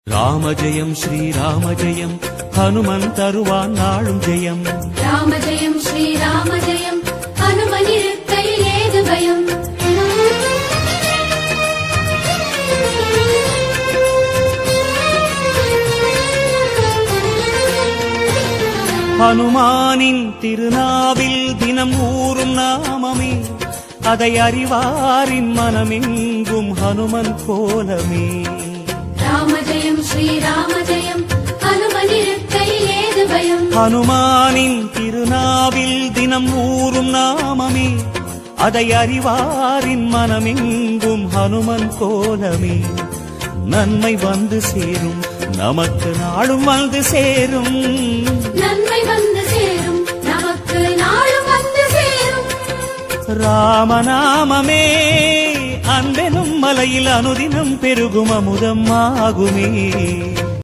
ராம ஜெயம் ஸ்ரீராம ஜெயம் ஹனுமன் தருவான் நாளும் ஜெயம். ராம ஜெயம் ஸ்ரீராம ஜெயம் ஹனுமன் இருக்கையில் ஏது பயம். ஹனுமானின் திருநாவில் தினம் ஊறும் நாமமே, அதை அறிவாரின் மனமெங்கும் ஹனுமன் கோலமே. ராம ஜெயம் ஸ்ரீராம ஜெயம் ஹனுமன் இருக்கையில் ஏது பயம். ஹனுமானின் திருநாவில் தினம் ஊறும் நாமமே, அதை அறிவாரின் மனமெங்கும் ஹனுமன் கோலமே. நன்மை வந்து சேரும், நமக்கு நாளும் வந்து சேரும். நன்மை வந்து சேரும், நமக்கு நாளும் வந்து சேரும். ராமநாமமே அன்பெனும் மலையில் அனுதினம் பெருகும் அமுதம் ஆகுமே.